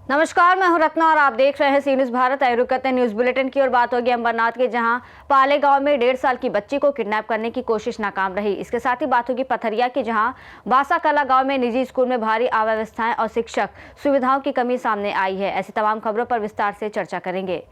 नमस्कार, मैं हूं रत्ना और आप देख रहे हैं सी न्यूज भारत। रुक करते हैं न्यूज बुलेटिन की और बात होगी अंबरनाथ के, जहां पाले गांव में 1.5 साल की बच्ची को किडनैप करने की कोशिश नाकाम रही। इसके साथ ही बात होगी पथरिया की, जहां बासाकला गांव में निजी स्कूल में भारी अव्यवस्थाएं और शिक्षक सुविधाओं की कमी सामने आई है। ऐसी तमाम खबरों पर विस्तार से चर्चा करेंगे।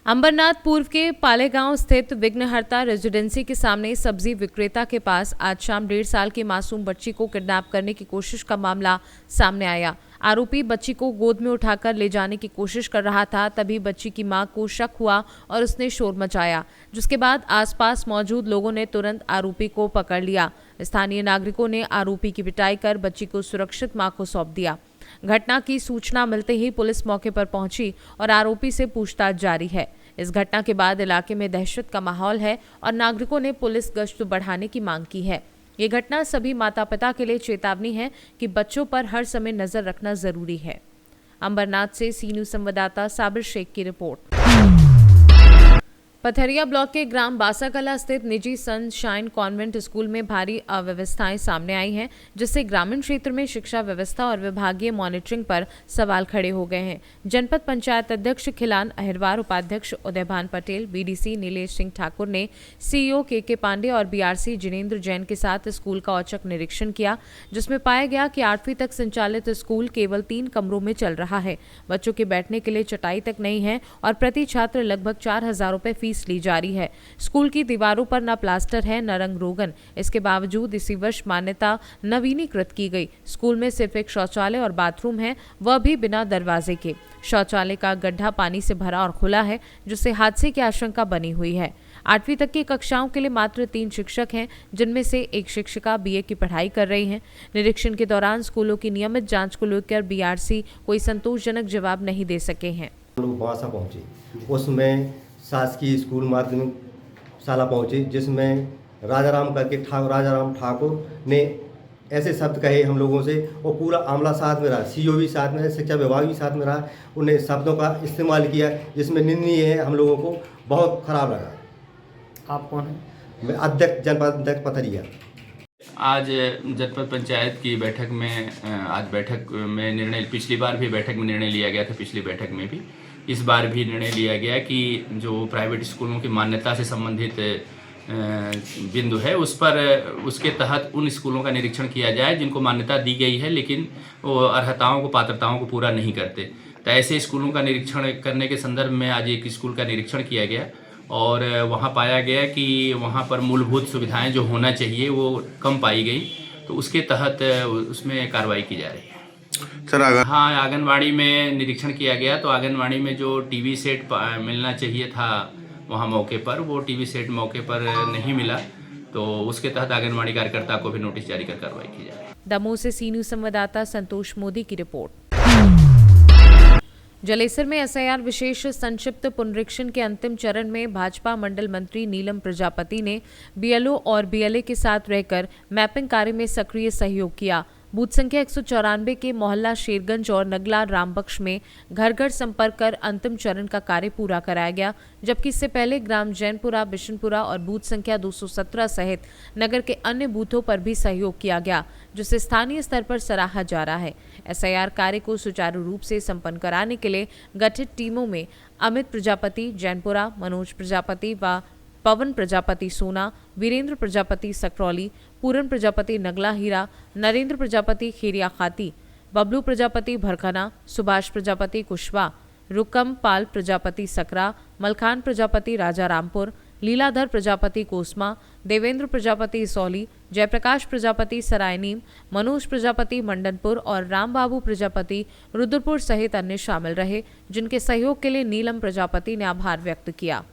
अंबरनाथ पूर्व के पालेगांव स्थित विघ्नहर्ता रेजिडेंसी के सामने सब्जी विक्रेता के पास आज शाम 1.5 साल की मासूम बच्ची को किडनैप करने की कोशिश का मामला सामने आया। आरोपी बच्ची को गोद में उठाकर ले जाने की कोशिश कर रहा था, तभी बच्ची की मां को शक हुआ और उसने शोर मचाया, जिसके बाद आसपास मौजूद लोगों ने तुरंत आरोपी को पकड़ लिया। स्थानीय नागरिकों ने आरोपी की पिटाई कर बच्ची को सुरक्षित मां को सौंप दिया। घटना की सूचना मिलते ही पुलिस मौके पर पहुंची और आरोपी से पूछताछ जारी है। इस घटना के बाद इलाके में दहशत का माहौल है और नागरिकों ने पुलिस गश्त बढ़ाने की मांग की है। ये घटना सभी माता पिता के लिए चेतावनी है कि बच्चों पर हर समय नजर रखना जरूरी है। अंबरनाथ से सी न्यूज संवाददाता साबिर शेख की रिपोर्ट। पथरिया ब्लॉक के ग्राम बासाकला स्थित निजी सनशाइन कॉन्वेंट स्कूल में भारी अव्यवस्थाएं सामने आई हैं, जिससे ग्रामीण क्षेत्र में शिक्षा व्यवस्था और विभागीय मॉनिटरिंग पर सवाल खड़े हो गए हैं। जनपद पंचायत अध्यक्ष खिलान अहिरवार, उपाध्यक्ष उदयभान पटेल, बीडीसी नीलेश सिंह ठाकुर ने सीईओ के पांडे और बीआरसी जिनेंद्र जैन के साथ स्कूल का औचक निरीक्षण किया, जिसमें पाया गया कि 8वीं तक संचालित स्कूल केवल 3 कमरों में चल रहा है। बच्चों के बैठने के लिए चटाई तक नहीं है और प्रति छात्र लगभग 4,000 रुपए फीस ली जा रही है। स्कूल की दीवारों पर न प्लास्टर है न रंग रोगन। इसके बावजूद इसी वर्ष मान्यता नवीनीकृत की गई। स्कूल में सिर्फ एक शौचालय और बाथरूम है, वह भी बिना दरवाजे के। शौचालय का गड्ढा पानी से भरा और खुला है, जिससे हादसे की आशंका बनी हुई है। 8वीं तक की कक्षाओं के लिए मात्र 3 शिक्षक हैं, जिनमें से एक शिक्षिका बीए की पढ़ाई कर रही हैं। निरीक्षण के दौरान स्कूलों की नियमित जांच को लेकर बीआरसी कोई संतोषजनक जवाब नहीं दे सके हैं। बासा पहुंचे, उसमें शासकीय स्कूल माध्यमिक शाला पहुंचे, जिसमें राजाराम ठाकुर ने ऐसे शब्द कहे हम लोगों से, और पूरा आमला साथ में रहा, सीईओ भी साथ में रहा, शिक्षा विभाग भी साथ में रहा। उन्हें शब्दों का इस्तेमाल किया जिसमें निंदनीय है, हम लोगों को बहुत खराब लगा। आप कौन हैं? मैं अध्यक्ष, जनपद अध्यक्ष पथरिया। आज जनपद पंचायत की बैठक में निर्णय, पिछली बार भी बैठक में निर्णय लिया गया था, पिछली बैठक में भी, इस बार भी निर्णय लिया गया कि जो प्राइवेट स्कूलों की मान्यता से संबंधित बिंदु है उसके तहत उन स्कूलों का निरीक्षण किया जाए जिनको मान्यता दी गई है लेकिन वो अर्हताओं को, पात्रताओं को पूरा नहीं करते। तो ऐसे स्कूलों का निरीक्षण करने के संदर्भ में आज एक स्कूल का निरीक्षण किया गया और वहाँ पाया गया कि वहाँ पर मूलभूत सुविधाएं जो होना चाहिए वो कम पाई गई, तो उसके तहत उसमें कार्रवाई की जा रही है। सर हाँ, आंगनवाड़ी में निरीक्षण किया गया तो आंगनवाड़ी में जो टीवी सेट मिलना चाहिए था वहाँ मौके पर, वो टीवी सेट मौके पर नहीं मिला, तो उसके तहत आंगनवाड़ी कार्यकर्ता को भी नोटिस जारी कर कार्रवाई की जा रही है। दमोह से सी न्यूज संवाददाता संतोष मोदी की रिपोर्ट। जलेसर में एसआईआर विशेष संक्षिप्त पुनरीक्षण के अंतिम चरण में भाजपा मंडल मंत्री नीलम प्रजापति ने बीएलओ और बीएलए के साथ रहकर मैपिंग कार्य में सक्रिय सहयोग किया। बूथ संख्या 194 के मोहल्ला शेरगंज और नगला रामबख्श में घर घर संपर्क कर अंतिम चरण का कार्य पूरा कराया गया, जबकि इससे पहले ग्राम जैनपुरा, बिशनपुरा और बूथ संख्या 217 सहित नगर के अन्य बूथों पर भी सहयोग किया गया, जिसे स्थानीय स्तर पर सराहा जा रहा है। एसआईआर कार्य को सुचारू रूप से संपन्न कराने के लिए गठित टीमों में अमित प्रजापति जैनपुरा, मनोज प्रजापति व पवन प्रजापति सोना, वीरेंद्र प्रजापति सकरौली, पूरन प्रजापति नगला हीरा, नरेंद्र प्रजापति खेरिया खाती, बबलू प्रजापति भरखना, सुभाष प्रजापति कुशवा, रुकम पाल प्रजापति सकरा, मलखान प्रजापति राजा रामपुर, लीलाधर प्रजापति कोसमा, देवेंद्र प्रजापति सौली, जयप्रकाश प्रजापति सरायनीम, मनोज प्रजापति मंडनपुर और रामबाबू प्रजापति रुद्रपुर सहित अन्य शामिल रहे, जिनके सहयोग के लिए नीलम प्रजापति ने आभार व्यक्त किया।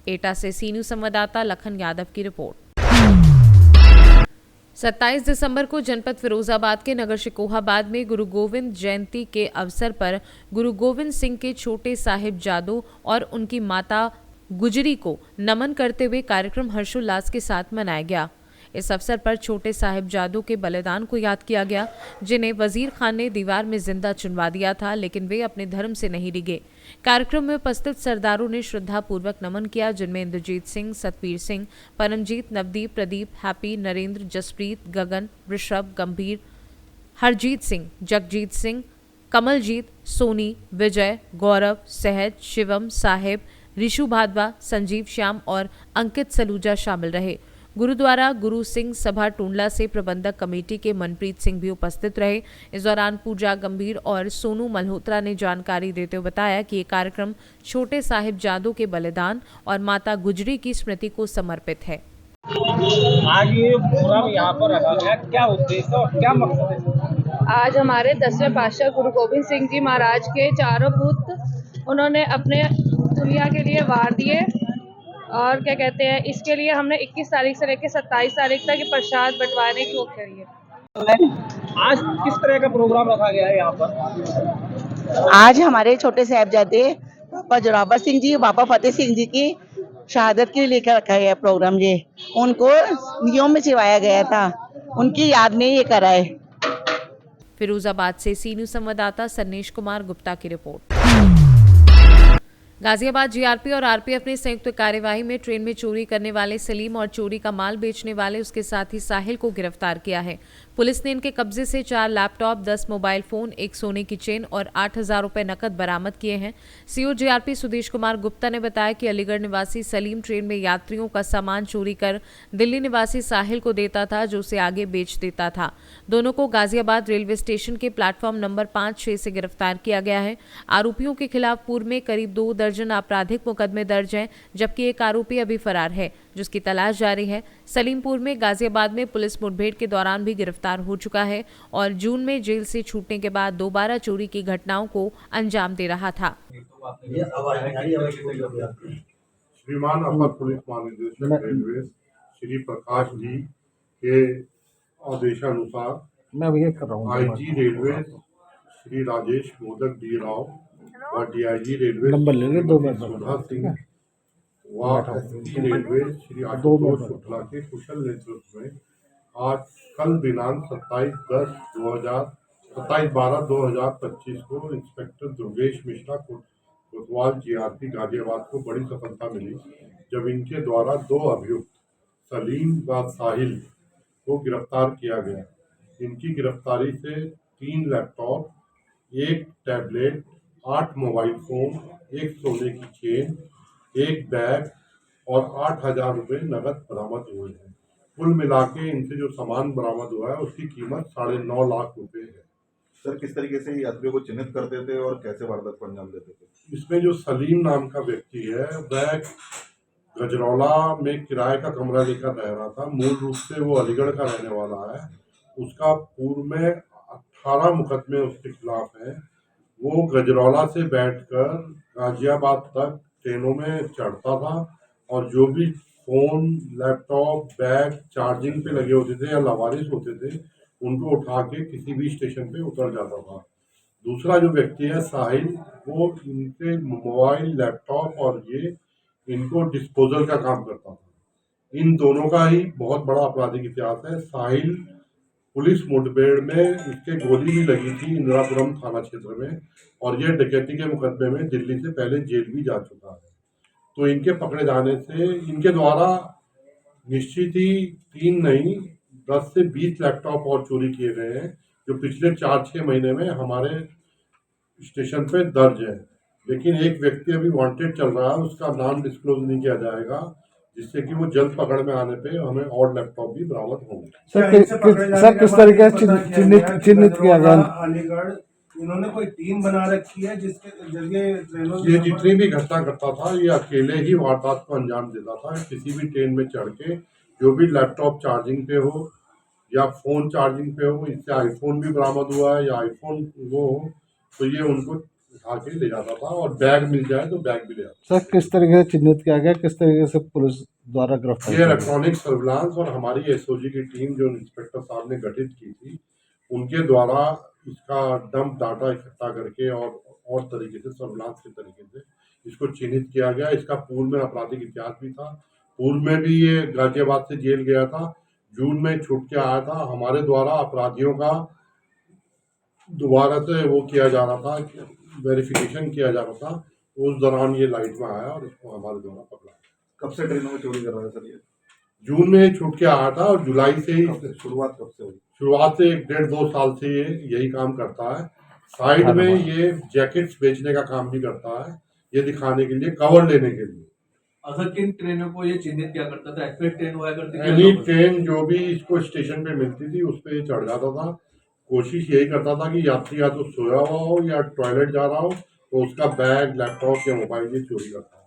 एटा से सी न्यूज संवाददाता लखन यादव की रिपोर्ट। 27 दिसंबर को जनपद फिरोजाबाद के नगर शिकोहाबाद में गुरु गोविंद जयंती के अवसर पर गुरु गोविंद सिंह के छोटे साहिब जादू और उनकी माता गुजरी को नमन करते हुए कार्यक्रम हर्षोल्लास के साथ मनाया गया। इस अवसर पर छोटे साहिब जादू के बलिदान को याद किया गया, जिन्हें वजीर खान ने दीवार में जिंदा चुनवा दिया था, लेकिन वे अपने धर्म से नहीं डिगे। कार्यक्रम में उपस्थित सरदारों ने श्रद्धापूर्वक नमन किया, जिनमें इंद्रजीत सिंह, सतवीर सिंह, परमजीत, नवदीप, प्रदीप, हैप्पी, नरेंद्र, जसप्रीत, गगन, ऋषभ, गंभीर, हरजीत सिंह, जगजीत सिंह, कमलजीत, सोनी, विजय, गौरव, सहज, शिवम, साहिब, ऋषु भादवा, संजीव श्याम और अंकित सलूजा शामिल रहे। गुरुद्वारा गुरु सिंह सभा टूंडला से प्रबंधक कमेटी के मनप्रीत सिंह भी उपस्थित रहे। इस दौरान पूजा गंभीर और सोनू मल्होत्रा ने जानकारी देते हुए बताया कि ये कार्यक्रम छोटे साहिबजादों के बलिदान और माता गुजरी की स्मृति को समर्पित है। आज ये प्रोग्राम यहाँ पर रखा गया, क्या उद्देश्य और क्या मकसद है? आज हमारे 10वें पातशाह गुरु गोविंद सिंह जी महाराज के चारों पुत्र उन्होंने अपने दुनिया के लिए वार दिए और क्या कहते हैं, इसके लिए हमने 21 तारीख से लेकर 27 तारीख तक प्रसाद बंटवाने की वो करी है। आज किस तरह का प्रोग्राम रखा गया है यहाँ पर? आज हमारे छोटे साहिबजादे बाबा जोरावर सिंह जी, बाबा फतेह सिंह जी की शहादत के लिए लेकर रखा गया प्रोग्राम। ये उनको नियम में सिवाया गया था, उनकी याद में ये करा है। फिरोजाबाद से सी न्यूज संवाददाता सन्नेश कुमार गुप्ता की रिपोर्ट। गाजियाबाद जीआरपी और आरपीएफ ने संयुक्त कार्यवाही में ट्रेन में चोरी करने वाले सलीम और चोरी का माल बेचने वाले उसके साथी साहिल को गिरफ्तार किया है। पुलिस ने इनके कब्जे से 4 लैपटॉप, 10 मोबाइल फोन, 1 सोने की चेन और 8,000 रुपए नकद बरामद किए हैं। सीओ जीआरपी सुदेश कुमार गुप्ता ने बताया कि अलीगढ़ निवासी सलीम ट्रेन में यात्रियों का सामान चोरी कर दिल्ली निवासी साहिल को देता था, जो उसे आगे बेच देता था। दोनों को गाजियाबाद रेलवे स्टेशन के प्लेटफॉर्म नंबर 5-6 से गिरफ्तार किया गया है। आरोपियों के खिलाफ पूर्व में करीब 2 दर्जन आपराधिक मुकदमे दर्ज हैं, जबकि एक आरोपी अभी फरार है, जिसकी तलाश जारी है। सलीमपुर में गाजियाबाद में पुलिस मुठभेड़ के दौरान भी गिरफ्तार हो चुका है और जून में जेल से छूटने के बाद दोबारा चोरी की घटनाओं को अंजाम दे रहा था। श्रीमान अपर पुलिस महानिदेशक रेलवे श्री प्रकाश जी के आदेशानुसार IG railway Shri Rajesh modak D Rao व डीआईजी रेलवे सुधा सिंह व एसपी रेलवे श्री आशुतोष शुक्ला के कुशल नेतृत्व में आज कल दिनांक 27/12/2025 को इंस्पेक्टर दुर्गेश मिश्रा कोतवाल जीआरपी गाजियाबाद को बड़ी सफलता मिली, जब इनके द्वारा 2 अभियुक्त सलीम व साहिल को गिरफ्तार किया गया। इनकी गिरफ्तारी से 3 लैपटॉप, 1 टैबलेट, 8 मोबाइल फोन, 1 सोने की चेन, 1 बैग और 8,000 रुपये नकद बरामद हुए हैं। कुल मिला के इनसे जो सामान बरामद हुआ है उसकी कीमत 9.5 लाख रुपए है। सर, किस तरीके से यात्रियों को चिन्हित करते थे और कैसे वारदात को अंजाम देते थे? इसमें जो सलीम नाम का व्यक्ति है वह गजरौला में किराए का कमरा लेकर रह रहा था। मूल रूप से वो अलीगढ़ का रहने वाला है। उसका पूर्व में 18 मुकदमे उसके खिलाफ हैं। वो गजरौला से बैठकर गाजियाबाद तक ट्रेनों में चढ़ता था और जो भी फोन, लैपटॉप, बैग चार्जिंग पे लगे होते थे या लावारिस होते थे, उनको उठा के किसी भी स्टेशन पे उतर जाता था। दूसरा जो व्यक्ति है साहिल, वो इनके मोबाइल, लैपटॉप और ये इनको डिस्पोजल का काम करता था। इन दोनों का ही बहुत बड़ा आपराधिक इतिहास है। साहिल पुलिस मुठभेड़ में इसके गोली भी लगी थी इंदिरापुरम थाना क्षेत्र में, और यह डकैती के मुकदमे में दिल्ली से पहले जेल भी जा चुका है। तो इनके पकड़े जाने से इनके द्वारा निश्चित ही 3 नहीं 10 से 20 लैपटॉप और चोरी किए गए हैं, जो पिछले 4-6 महीने में हमारे स्टेशन पे दर्ज है। लेकिन एक व्यक्ति अभी वांटेड चल रहा है, उसका नाम डिस्क्लोज नहीं किया जाएगा, जिससे कि वो जल्द पकड़ में आने पे हमें और लैपटॉप भी बरामद होंगे। सर, किस तरीके से चिन्हित किया गया? अलीगढ़ इन्होंने कोई टीम बना रखी है जिसके जरिए ट्रेनों ये जितनी भी घटना करता था, ये अकेले ही वारदात को अंजाम देता था। किसी भी ट्रेन में चढ़ के जो भी लैपटॉप चार्जिंग पे हो या फोन चार्जिंग पे हो, इससे आईफोन भी बरामद हुआ है या आईफोन वो हो, तो ये उनको उठा के ले जाता था, और बैग मिल जाए तो बैग भी ले जाता। सर, किस तरीके से चिन्हित किया गया, किस तरीके से पुलिस द्वारा गिरफ्तार? ये इलेक्ट्रॉनिक सर्विलांस और हमारी एसओजी की टीम जो इंस्पेक्टर साहब ने गठित की थी, उनके द्वारा इसका डंप डाटा इकट्ठा करके और तरीके से सर्विलांस के तरीके से इसको चिन्हित किया गया। इसका पूर्व में आपराधिक इतिहास भी था। पूर्व में भी ये गाजियाबाद से जेल गया था, जून में छूट के आया था। हमारे द्वारा अपराधियों का दोबारा से वो किया जा रहा था, वेरिफिकेशन किया जा रहा था, उस दौरान ये लाइट में आया और इसको हमारे द्वारा पकड़ा। कब से ट्रेनों में चोरी कर रहा है सर ये? जून में छूट के आया था और जुलाई से ही शुरुआत कब से हुई? शुरुआत से 1.5-2 साल से ये यही काम करता है। साइड में ये जैकेट्स बेचने का काम भी करता है, ये दिखाने के लिए, कवर लेने के लिए। अच्छा, किन ट्रेनों को ये चिन्हित क्या करता था? एक्सप्रेस ट्रेन हुआ करती थी? एनी ट्रेन जो भी इसको स्टेशन पे मिलती थी उस पे चढ़ जाता था। कोशिश यही करता था कि यात्री या तो सोया हुआ हो या टॉयलेट जा रहा हो तो उसका बैग, लैपटॉप या मोबाइल ये चोरी करता है।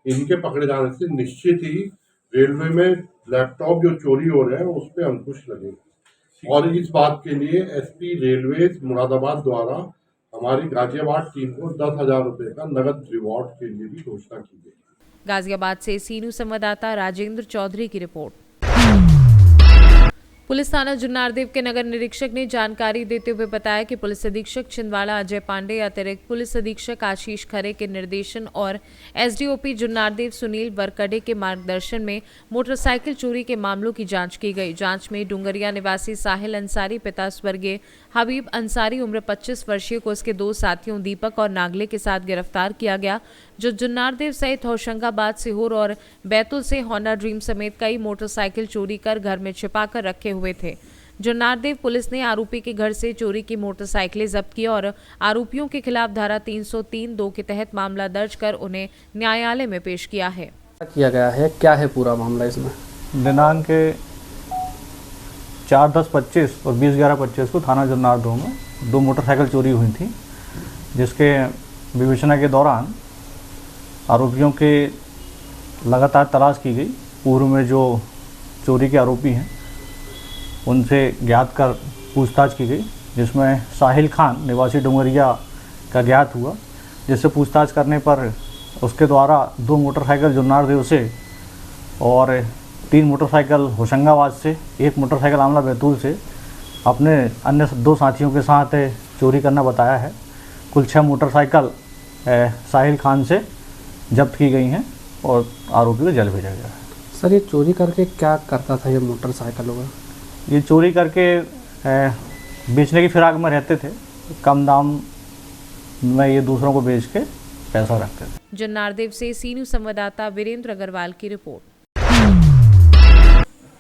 इनके पकड़े जाने से निश्चित ही रेलवे में लैपटॉप जो चोरी हो रहे हैं उस पर अंकुश लगेगा। और इस बात के लिए एसपी रेलवे मुरादाबाद द्वारा हमारी गाजियाबाद टीम को 10,000 रुपये का नगद रिवॉर्ड के लिए भी घोषणा की गई। गाजियाबाद से सीनू संवाददाता राजेंद्र चौधरी की रिपोर्ट। पुलिस थाना जुन्नारदेव के नगर निरीक्षक ने जानकारी देते हुए बताया कि पुलिस अधीक्षक छिंदवाड़ा अजय पांडे, अतिरिक्त पुलिस अधीक्षक आशीष खरे के निर्देशन और एसडीओपी जुन्नारदेव सुनील वरकड़े के मार्गदर्शन में मोटरसाइकिल चोरी के मामलों की जांच की गई। जांच में डुंगरिया निवासी साहिल अंसारी पिता स्वर्गीय हबीब अंसारी उम्र 25 वर्षीय को उसके 2 साथियों दीपक और नागले के साथ गिरफ्तार किया गया, जो जुन्नारदेव सहित होशंगाबाद, सीहोर और बैतूल से होंडा ड्रीम समेत कई मोटरसाइकिल चोरी कर घर में छिपाकर रखे हुए थे। जुन्नारदेव पुलिस ने आरोपी के घर से चोरी की मोटरसाइकिलें जब्त की और आरोपियों के खिलाफ धारा 303(2) के तहत मामला दर्ज कर उन्हें न्यायालय में पेश किया है। किया गया है, क्या है पूरा मामला इसमें? दिनांक 4/10/25 और 20/11/25 को थाना जुन्नारदेव में 2 मोटरसाइकिल चोरी हुई थी, जिसके विवेचना के दौरान आरोपियों के लगातार तलाश की गई। पूर्व में जो चोरी के आरोपी हैं उनसे ज्ञात कर पूछताछ की गई, जिसमें साहिल खान निवासी डुंगरिया का ज्ञात हुआ, जिससे पूछताछ करने पर उसके द्वारा 2 मोटरसाइकिल जुन्नारदेव से और 3 मोटरसाइकिल होशंगाबाद से, 1 मोटरसाइकिल आमला बैतूल से अपने अन्य 2 साथियों के साथ चोरी करना बताया है। कुल 6 मोटरसाइकिल साहिल खान से जब्त की गई हैं और आरोपी को जेल भेजा गया है। सर, ये चोरी करके क्या करता था ये मोटरसाइकिलों का? ये चोरी करके बेचने की फिराक में रहते थे, कम दाम में ये दूसरों को बेच के पैसा रखते थे। जुन्नारदेव से सीनू संवाददाता वीरेंद्र अग्रवाल की रिपोर्ट।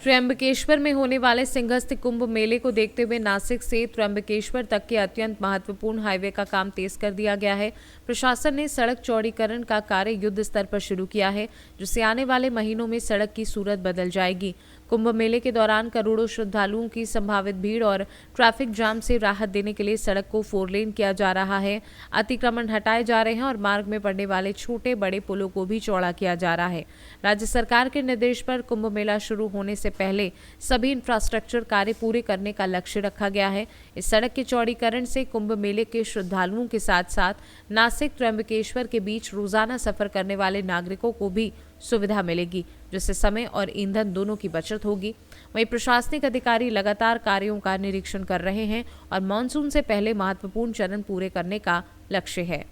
त्र्यंबकेश्वर में होने वाले सिंहस्थ कुंभ मेले को देखते हुए नासिक से त्र्यंबकेश्वर तक के अत्यंत महत्वपूर्ण हाईवे का काम तेज कर दिया गया है। प्रशासन ने सड़क चौड़ीकरण का कार्य युद्ध स्तर पर शुरू किया है, जिससे आने वाले महीनों में सड़क की सूरत बदल जाएगी। कुंभ मेले के दौरान करोड़ों श्रद्धालुओं की संभावित भीड़ और ट्रैफिक जाम से राहत देने के लिए सड़क को 4 लेन किया जा रहा है। अतिक्रमण हटाए जा रहे हैं और मार्ग में पड़ने वाले छोटे बड़े पुलों को भी चौड़ा किया जा रहा है। राज्य सरकार के निर्देश पर कुंभ मेला शुरू होने से पहले सभी इंफ्रास्ट्रक्चर कार्य पूरे करने का लक्ष्य रखा गया है। इस सड़क के चौड़ीकरण से कुंभ मेले के श्रद्धालुओं के साथ साथ नासिक त्र्यंबकेश्वर के बीच रोजाना सफर करने वाले नागरिकों को भी सुविधा मिलेगी, जिससे समय और ईंधन दोनों की बचत होगी। वहीं प्रशासनिक अधिकारी लगातार कार्यों का निरीक्षण कर रहे हैं और मानसून से पहले महत्वपूर्ण चरण पूरे करने का लक्ष्य है।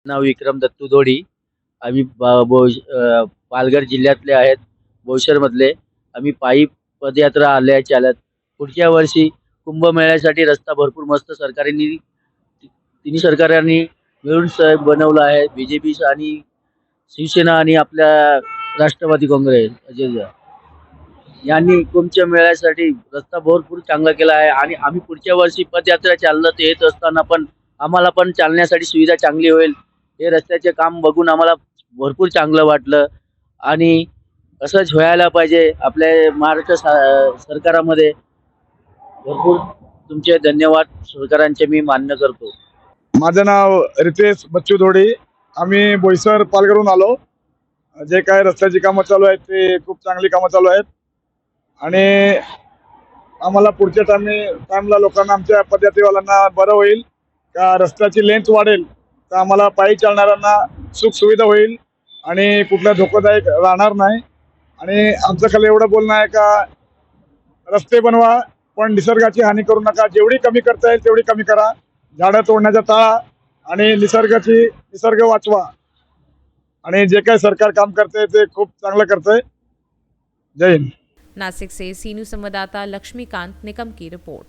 नाव विक्रम दत्तू दोडी, आम्ही पालघर जिल्ह्यातले आहेत, बोईसरमधले। आम्ही पायी पदयात्रा आल्या चालत। पुढच्या वर्षी कुंभमेळ्यासाठी रस्ता भरपूर मस्त तिन्ही सरकारांनी मिळून बनवला आहे। बीजेपी आणि शिवसेना आणि आपल्या राष्ट्रवादी काँग्रेस यांनी कुंभच्या मेळ्यासाठी रस्ता भरपूर चांगला केला आहे आणि आम्ही पुढच्या वर्षी पदयात्रा चालत येत असताना पण आम्हाला पण चालण्यासाठी सुविधा चांगली होईल। हे रस्त्याचे काम बघून आम्हाला भरपूर चांगलं वाटलं आणि असंच व्हायला पाहिजे आपल्या महाराष्ट्र सरकारामध्ये। भरपूर तुमचे धन्यवाद सरकारांचे मी मान्य करतो। माझं नाव रितेश बच्चू दोडी, आम्ही बोईसर पालघरहून आलो। जे काय रस्त्याची कामं चालू आहेत ते खूप चांगली कामं चालू आहेत आणि आम्हाला पुढच्या टाइमला लोकांना, आमच्या पदयात्रेवाल्यांना बरं होईल का रस्त्याची लेंथ वाढेल तर आम्हाला पायी चालणाऱ्यांना सुख सुविधा होईल आणि कुठला धोकादायक राहणार नाही। आणि आमचं खाली एवढं बोलणं आहे का रस्ते बनवा पण निसर्गाची हानी करू नका। जेवढी कमी करता येईल तेवढी कमी करा। झाडं तोडण्याचा टाळा आणि निसर्ग वाचवा। आणि जे काही सरकार काम करते ते खूप चांगलं करते। जय हिंद। नासिक से सीनू संवाददाता लक्ष्मीकांत निकम की रिपोर्ट।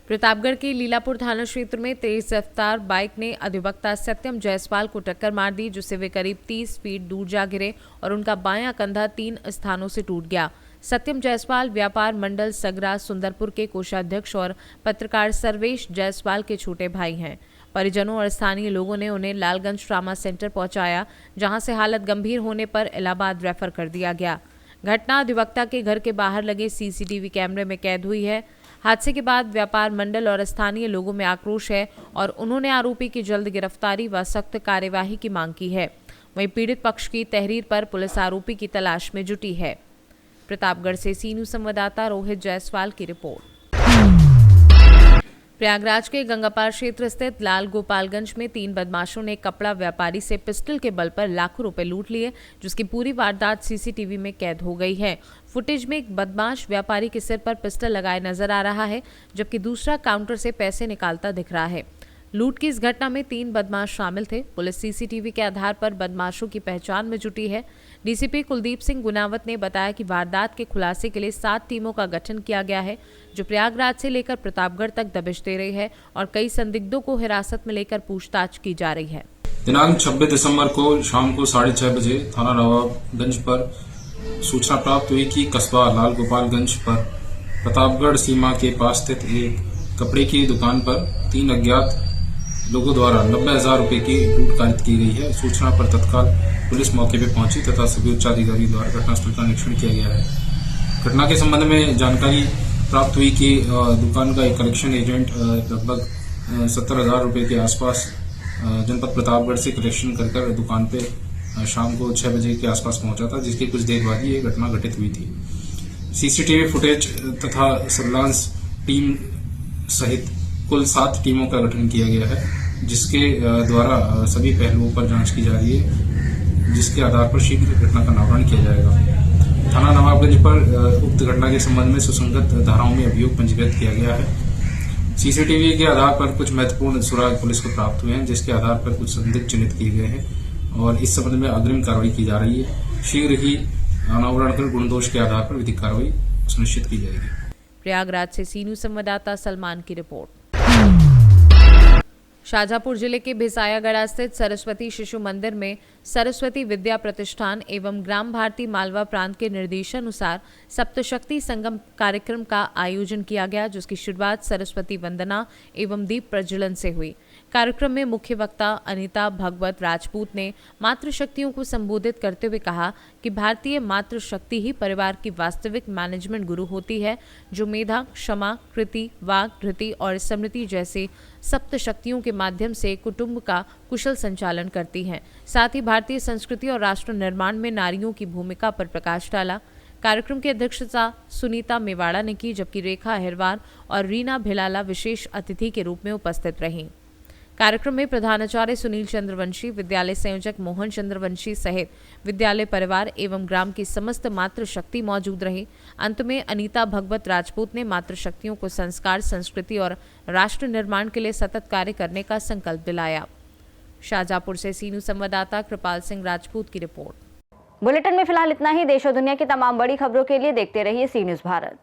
प्रतापगढ़ के लीलापुर थाना क्षेत्र में तेज रफ्तार बाइक ने अधिवक्ता सत्यम जायसवाल को टक्कर मार दी, जिससे वे करीब 30 फीट दूर जा गिरे और उनका बायां कंधा 3 स्थानों से टूट गया। सत्यम जायसवाल व्यापार मंडल सगरा सुंदरपुर के कोषाध्यक्ष और पत्रकार सर्वेश जायसवाल के छोटे भाई हैं। परिजनों और स्थानीय लोगों ने उन्हें लालगंज ट्रामा सेंटर पहुंचाया, जहां से हालत गंभीर होने पर इलाहाबाद रेफर कर दिया गया। घटना अधिवक्ता के घर के बाहर लगे सीसीटीवी कैमरे में कैद हुई है। हादसे के बाद व्यापार मंडल और स्थानीय लोगों में आक्रोश है और उन्होंने आरोपी की जल्द गिरफ्तारी व सख्त कार्यवाही की मांग की है। वहीं पीड़ित पक्ष की तहरीर पर पुलिस आरोपी की तलाश में जुटी है। प्रतापगढ़ से सी न्यूज़ संवाददाता रोहित जायसवाल की रिपोर्ट। प्रयागराज के गंगापार क्षेत्र स्थित लाल गोपालगंज में 3 बदमाशों ने कपड़ा व्यापारी से पिस्टल के बल पर लाखों रुपए लूट लिए, जिसकी पूरी वारदात सीसीटीवी में कैद हो गई है। फुटेज में एक बदमाश व्यापारी के सिर पर पिस्टल लगाए नजर आ रहा है, जबकि दूसरा काउंटर से पैसे निकालता दिख रहा है। लूट की इस घटना में 3 बदमाश शामिल थे। पुलिस सीसीटीवी के आधार पर बदमाशों की पहचान में जुटी है। डीसीपी कुलदीप सिंह गुनावत ने बताया कि वारदात के खुलासे के लिए 7 टीमों का गठन किया गया है, जो प्रयागराज से लेकर प्रतापगढ़ तक दबिश दे रही है और कई संदिग्धों को हिरासत में लेकर पूछताछ की जा रही है। दिनांक 26 दिसंबर को शाम को 6:30 बजे थाना नवाबगंज पर सूचना प्राप्त हुई कि कस्बा लाल गोपालगंज पर प्रतापगढ़ सीमा के पास स्थित एक कपड़े की दुकान पर 3 अज्ञात लोगों द्वारा 90,000 रुपए की लूट कारित की गई है। सूचना पर तत्काल पुलिस मौके पर पहुंची तथा सभी उच्चाधिकारियों द्वारा घटनास्थल का निरीक्षण किया गया है। घटना के संबंध में जानकारी प्राप्त हुई कि दुकान का एक कलेक्शन एजेंट लगभग 70,000 रुपए के आसपास जनपद प्रतापगढ़ से कलेक्शन कर दुकान पे शाम को 6 बजे के आसपास पहुंचा था, जिसके कुछ देर बाद ये घटना घटित हुई थी। सीसीटीवी फुटेज तथा सर्विलांस टीम सहित कुल 7 टीमों का गठन किया गया है, जिसके द्वारा सभी पहलुओं पर जांच की जा रही है, जिसके आधार पर शीघ्र घटना का निवारण किया जाएगा। थाना नवाबगंज पर उक्त घटना के संबंध में सुसंगत धाराओं में अभियोग पंजीकृत किया गया है। सीसीटीवी के आधार पर कुछ महत्वपूर्ण सुराग पुलिस को प्राप्त हुए हैं, जिसके आधार पर कुछ संदिग्ध चिन्हित किए गए हैं और इस संबंध में अग्रिम कार्रवाई की जा रही है। शीघ्र ही अनावरण कर गुण दोष के आधार पर विधिक कार्रवाई सुनिश्चित की जाएगी। प्रयागराज से सी न्यूज़ संवाददाता सलमान की रिपोर्ट। शाजापुर जिले के भिसायागढ़ स्थित सरस्वती शिशु मंदिर में सरस्वती विद्या प्रतिष्ठान एवं ग्राम भारती मालवा प्रांत के निर्देशानुसार सप्तशक्ति संगम कार्यक्रम का आयोजन किया गया, जिसकी शुरुआत सरस्वती वंदना एवं दीप प्रज्वलन से हुई। कार्यक्रम में मुख्य वक्ता अनीता भगवत राजपूत ने मातृशक्तियों को संबोधित करते हुए कहा कि भारतीय मातृशक्ति ही परिवार की वास्तविक मैनेजमेंट गुरु होती है, जो मेधा, क्षमा, कृति, वाक, धृति और स्मृति जैसे सप्त शक्तियों के माध्यम से कुटुंब का कुशल संचालन करती हैं। साथ ही भारतीय संस्कृति और राष्ट्र निर्माण में नारियों की भूमिका पर प्रकाश डाला। कार्यक्रम की अध्यक्षता सुनीता मेवाड़ा ने की, जबकि रेखा अहिरवार और रीना भिलाला विशेष अतिथि के रूप में उपस्थित रहीं। कार्यक्रम में प्रधानाचार्य सुनील चंद्रवंशी, विद्यालय संयोजक मोहन चंद्रवंशी सहित विद्यालय परिवार एवं ग्राम की समस्त मातृशक्ति मौजूद रही। अंत में अनीता भगवत राजपूत ने मातृशक्तियों को संस्कार, संस्कृति और राष्ट्र निर्माण के लिए सतत कार्य करने का संकल्प दिलाया। शाजापुर से सी न्यूज़ संवाददाता कृपाल सिंह राजपूत की रिपोर्ट। बुलेटिन में फिलहाल इतना ही। देश और दुनिया की तमाम बड़ी खबरों के लिए देखते रहिए सी न्यूज़ भारत।